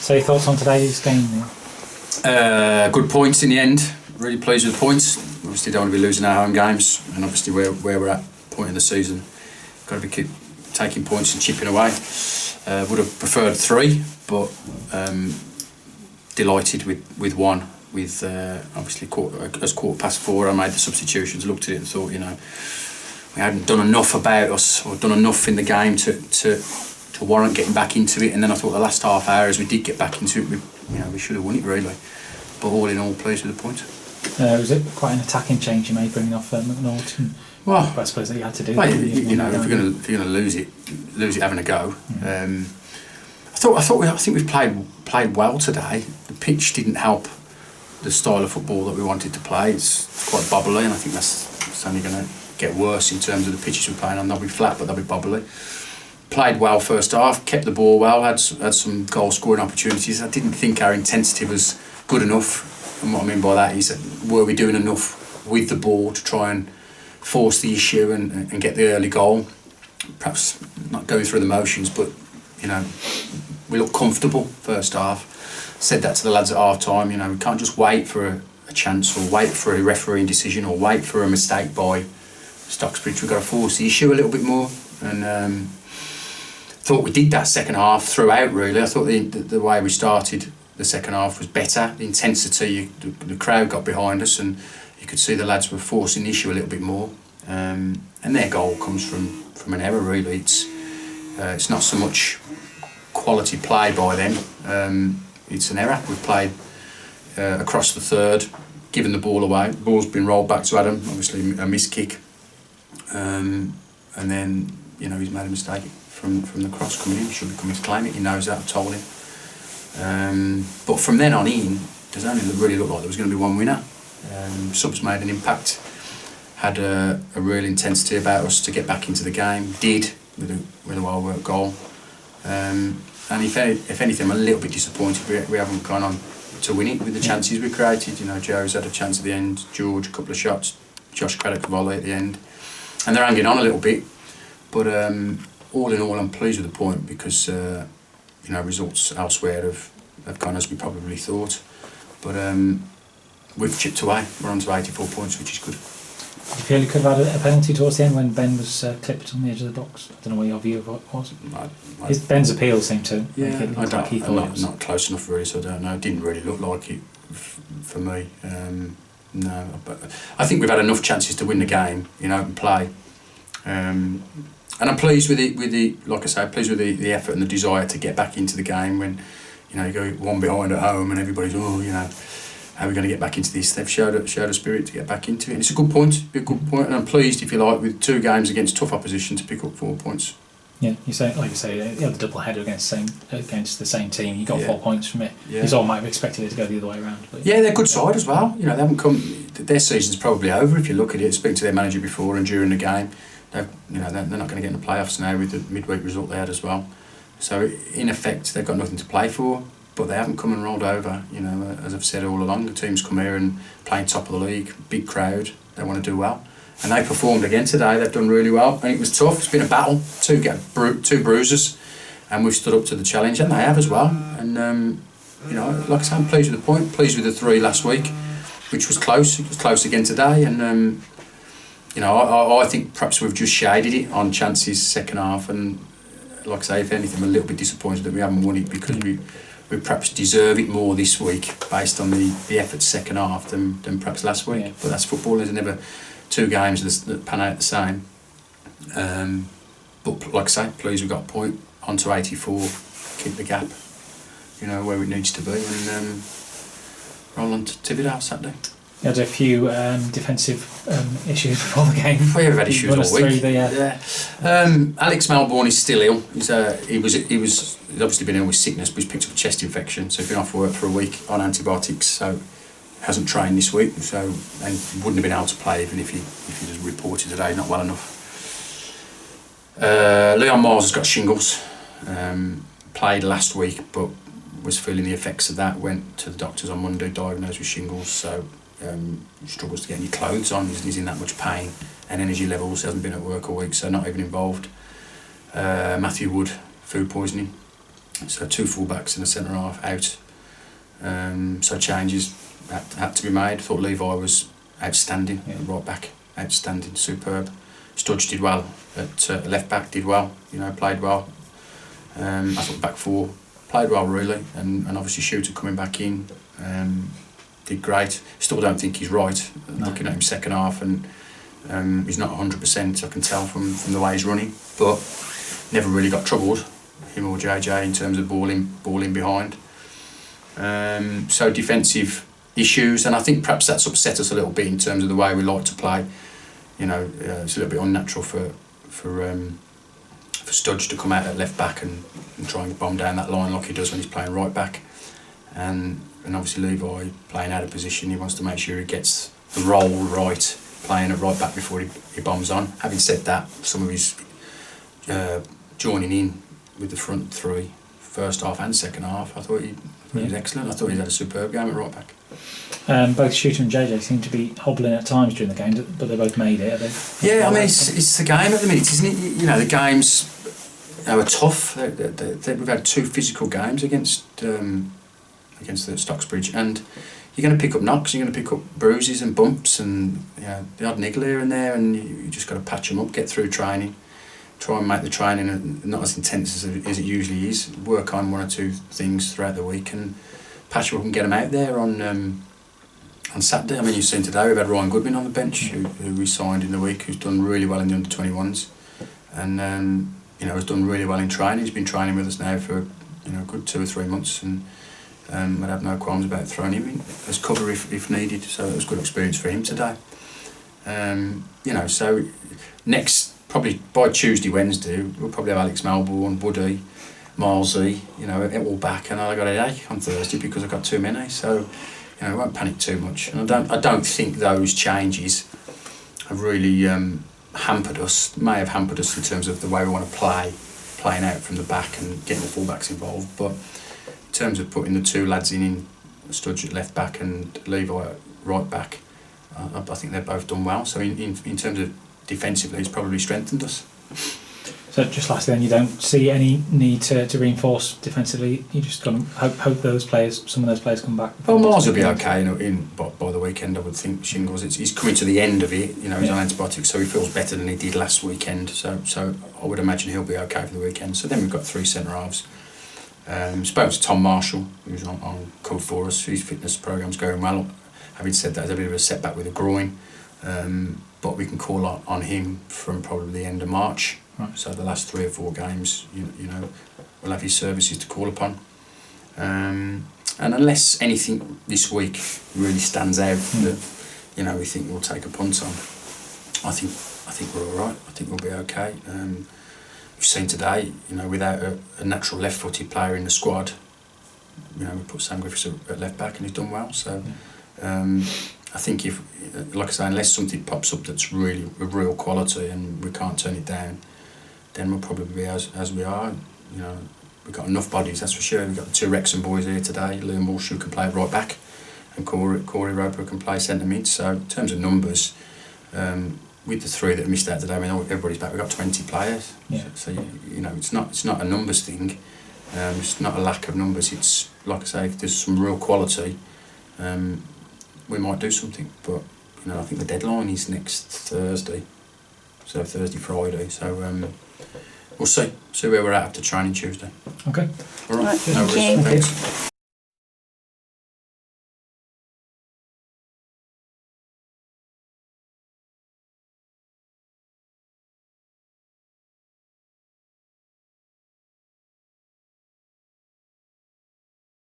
So your thoughts on today's game, Neil? Good points in the end. Really pleased with the points. Obviously don't want to be losing our home games, and obviously where we're at point in the season, got to be keep taking points and chipping away. Would have preferred 3, but delighted with 1. With obviously as 4:15, I made the substitutions, looked at it and thought, we hadn't done enough about us or done enough in the game to warrant getting back into it. And then I thought the last half hour, as we did get back into it, we should have won it really. But all in all, pleased with the point. Was it quite an attacking change you made, bringing off McNaughton? Well, I suppose that you had to do. Well, if you're going to lose it having a go. I think we've played well today. The pitch didn't help the style of football that we wanted to play. It's quite bubbly, and I think it's only going to get worse in terms of the pitches we're playing on. They'll be flat, but they'll be bubbly. Played well first half, kept the ball well, had some goal scoring opportunities. I didn't think our intensity was good enough, and what I mean by that is that were we doing enough with the ball to try and force the issue and get the early goal? Perhaps not going through the motions, but we looked comfortable first half. Said that to the lads at half time. We can't just wait for a chance or wait for a refereeing decision or wait for a mistake by Stocksbridge. We've got to force the issue a little bit more, and thought we did that second half throughout really. I thought the way we started the second half was better. The intensity, the crowd got behind us, and you could see the lads were forcing the issue a little bit more. And their goal comes from an error really. It's not so much quality play by them. It's an error. We've played across the third, given the ball away. The ball's been rolled back to Adam, obviously a missed kick. And then, he's made a mistake from the cross coming in. He should be coming to claim it. He knows that, I've told him. But from then on in, it only really looked like there was going to be one winner. Subs made an impact, had a real intensity about us to get back into the game. Did, with a well-worked goal. And if anything, I'm a little bit disappointed we haven't gone on to win it with the chances we created. Joe's had a chance at the end, George a couple of shots, Josh Craddock a volley at the end, and they're hanging on a little bit. But all in all, I'm pleased with the point because results elsewhere have gone as we probably thought. But we've chipped away. We're on to 84 points, which is good. You feel you could have had a penalty towards the end when Ben was clipped on the edge of the box? I don't know what your view of what was. Ben's appeal seemed to make it look like he thought it was. Not close enough really, so I don't know. It didn't really look like it for me. No, but I think we've had enough chances to win the game, and play. And I'm pleased with the like I say, pleased with the effort and the desire to get back into the game when, you go 1 behind at home and everybody's, how are we going to get back into this? They've showed a spirit to get back into it. And it's a good point, and I'm pleased, if you like, with 2 games against tough opposition to pick up 4 points. Yeah, you say you had the double header against the same team. You got 4 points from it. Yeah. You all might have expected it to go the other way around. But they're a good side as well. They haven't come. Their season's probably over if you look at it. Speaking to their manager before and during the game, they're not going to get in the playoffs now with the midweek result they had as well. So in effect, they've got nothing to play for. But they haven't come and rolled over. As I've said all along, the teams come here and playing top of the league, big crowd. They want to do well, and they performed again today. They've done really well, and it was tough. It's been a battle. Two bruises, and we've stood up to the challenge, and they have as well. And like I say, I'm pleased with the point. Pleased with the 3 last week, which was close. It was close again today, and I think perhaps we've just shaded it on chances second half, and like I say, if anything, I'm a little bit disappointed that we haven't won it because we perhaps deserve it more this week based on the effort second half than perhaps last week. Yeah. But that's football. There's never 2 games that pan out the same. But like I say, pleased we've got a point. On to 84, keep the gap, where it needs to be, and roll on to Tividale Saturday. You had a few defensive issues before the game. We've had issues all week. Alex Melbourne is still ill. He's obviously been ill with sickness, but he's picked up a chest infection, so he's been off work for a week on antibiotics. So hasn't trained this week, and wouldn't have been able to play even if he was reported today not well enough. Leon Miles has got shingles. Played last week, but was feeling the effects of that. Went to the doctors on Monday, diagnosed with shingles. So. Struggles to get any clothes on. He's in that much pain and energy levels. He hasn't been at work all week, so not even involved. Matthew Wood, food poisoning. So 2 full-backs and a centre-half out. So changes had to be made. Thought Levi was outstanding at right back, outstanding, superb. Studge did well at left back, did well, played well. I thought back 4 played well really, and obviously Shooter coming back in did great. Still don't think he's right. Looking at him second half, and he's not 100%. I can tell from the way he's running, but never really got troubled, him or JJ, in terms of balling behind. So defensive issues, and I think perhaps that's upset us a little bit in terms of the way we like to play. It's a little bit unnatural for Studge to come out at left back and try and bomb down that line like he does when he's playing right back. And obviously Levi playing out of position, he wants to make sure he gets the role right, playing at right back before he bombs on. Having said that, some of his joining in with the front 3, first half and second half, I thought he was excellent. I thought he had a superb game at right back. Both Shooter and JJ seem to be hobbling at times during the game, but they both made it. Yeah, I mean, it's the game at the minute, isn't it? The games are tough. We've had 2 physical games against the Stocksbridge, and you're going to pick up knocks, you're going to pick up bruises and bumps, and the odd niggle here and there, and you just got to patch them up, get through training, try and make the training not as intense as it usually is. Work on 1 or 2 things throughout the week and patch them up and get them out there on Saturday. I mean, you've seen today we've had Ryan Goodwin on the bench, who we signed in the week, who's done really well in the under-21s, and has done really well in training. He's been training with us now for a good 2 or 3 months, and I'd have no qualms about throwing him in as cover if needed. So it was a good experience for him today. So next, probably by Tuesday, Wednesday, we'll probably have Alex Melbourne, Woody, Marlsey, all back, and I got a headache on Thursday because I got too many. So I won't panic too much, and I don't think those changes have really hampered us. May have hampered us in terms of the way we want to playing out from the back and getting the fullbacks involved. But in terms of putting the 2 lads in Studge at left back and Levi at right back, I think they've both done well. So in terms of defensively, it's probably strengthened us. So just lastly, then, you don't see any need to reinforce defensively. You just got to hope some of those players come back. Well, Mars will be okay by the weekend, I would think. Shingles, he's coming to the end of it. He's on antibiotics, so he feels better than he did last weekend. So I would imagine he'll be okay for the weekend. So then we've got 3 centre halves. Spoke to Tom Marshall, who's on cover for us. His fitness programme's going well. Having said that, there's a bit of a setback with the groin, but we can call on him from probably the end of March. Right. So the last 3 or 4 games, we'll have his services to call upon. And unless anything this week really stands out that we think we'll take a punt on, I think we're all right. I think we'll be okay. We've seen today, without a natural left-footed player in the squad, we put Sam Griffiths at left back and he's done well. So I think if, like I say, unless something pops up that's really of real quality and we can't turn it down, then we'll probably be as we are. We've got enough bodies, that's for sure. We've got the 2 Wrexham boys here today. Liam Walsh, who can play right back, and Corey Roper can play centre mid. So in terms of numbers, with the 3 that missed out today, I mean, everybody's back. We've got 20 players. Yeah. So it's not a numbers thing. It's not a lack of numbers. It's like I say, if there's some real quality, we might do something. But I think the deadline is next Thursday. So Thursday, Friday. So we'll see where we're at after training Tuesday. Okay. All right. Thank you. Thanks.